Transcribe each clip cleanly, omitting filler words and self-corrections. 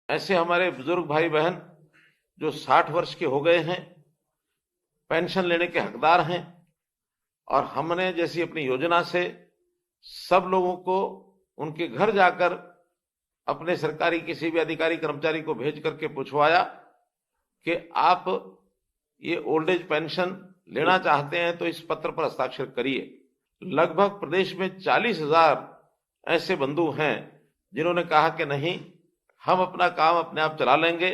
ऐसे हमारे बुजुर्ग भाई बहन जो 60 वर्ष के हो गए हैं, पेंशन लेने के हकदार हैं, और हमने जैसी अपनी योजना से सब लोगों को उनके घर जाकर अपने सरकारी किसी भी अधिकारी कर्मचारी को भेज करके पूछवाया कि आप ये ओल्ड एज पेंशन लेना चाहते हैं तो इस पत्र पर हस्ताक्षर करिए। लगभग प्रदेश में 40,000 ऐसे बंधु हैं जिन्होंने कहा कि नहीं, हम अपना काम अपने आप चला लेंगे,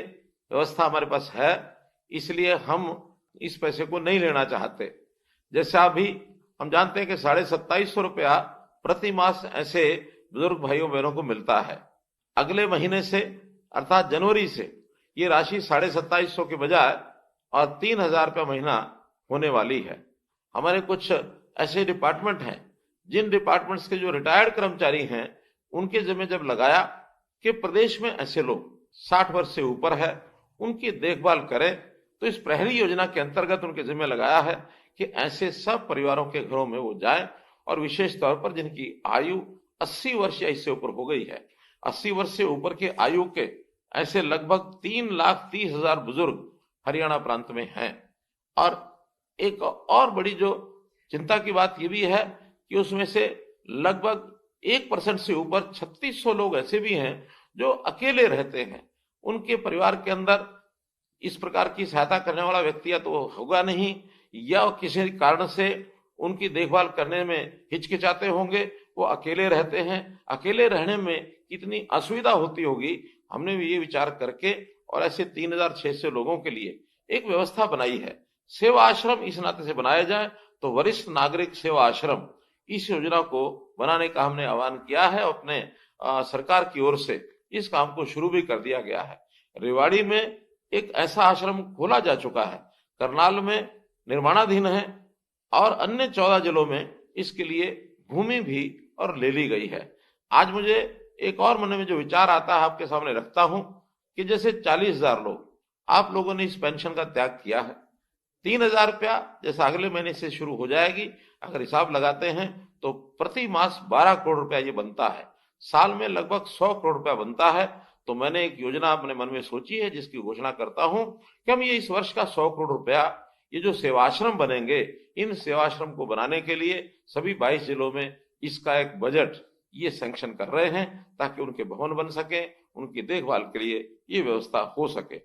व्यवस्था हमारे पास है, इसलिए हम इस पैसे को नहीं लेना चाहते। जैसे अभी हम जानते हैं कि 2750 रुपया प्रति मास ऐसे बुजुर्ग भाइयों बहनों को मिलता है। अगले महीने से अर्थात जनवरी से ये राशि 2750 के बजाय और 3,000 रुपया महीना होने वाली है। हमारे कुछ ऐसे डिपार्टमेंट हैं जिन डिपार्टमेंट्स के जो रिटायर्ड कर्मचारी हैं उनके जिम्मे जब लगाया कि प्रदेश में ऐसे लोग 60 वर्ष से ऊपर है, उनकी देखभाल करें, तो इस प्रहरी योजना के अंतर्गत उनके जिम्मे लगाया है कि ऐसे सब परिवारों के घरों में वो जाएं, और विशेष तौर पर जिनकी आयु 80 वर्ष या इससे ऊपर हो गई है, 80 वर्ष से ऊपर के आयु के ऐसे लगभग 3,30,000 बुजुर्ग हरियाणा प्रांत में हैं। और एक और बड़ी जो चिंता की बात यह भी है कि उसमें से लगभग 1% से ऊपर 3600 लोग ऐसे भी हैं जो अकेले रहते हैं। उनके परिवार के अंदर इस प्रकार की सहायता करने वाला व्यक्ति या तो होगा नहीं, या किसी कारण से उनकी देखभाल करने में हिचकिचाते होंगे, वो अकेले रहते हैं। अकेले रहने में कितनी असुविधा होती होगी, हमने भी ये विचार करके और ऐसे 3,600 लोगों के लिए एक व्यवस्था बनाई है। सेवा आश्रम इस नाते से बनाया जाए तो वरिष्ठ नागरिक सेवा आश्रम, इस योजना को बनाने का हमने आह्वान किया है। अपने सरकार की ओर से इस काम को शुरू भी कर दिया गया है। रेवाड़ी में एक ऐसा आश्रम खोला जा चुका है, करनाल में निर्माणाधीन है, और अन्य 14 जिलों में इसके लिए भूमि भी और ले ली गई है। आज मुझे एक और मन में जो विचार आता है आपके सामने रखता हूं कि जैसे 40,000 लोग आप लोगों ने इस पेंशन का त्याग किया है, 3,000 रुपया जैसा अगले महीने से शुरू हो जाएगी, अगर हिसाब लगाते हैं तो प्रति मास 12 करोड़ रुपया ये बनता है, साल में लगभग 100 करोड़ रुपया बनता है। तो मैंने एक योजना अपने मन में सोची है जिसकी घोषणा करता हूं कि हम ये इस वर्ष का 100 करोड़ रुपया, ये जो सेवाश्रम बनेंगे, इन सेवाश्रम को बनाने के लिए सभी 22 जिलों में इसका एक बजट ये सैंक्शन कर रहे हैं ताकि उनके भवन बन सके, उनकी देखभाल के लिए ये व्यवस्था हो सके।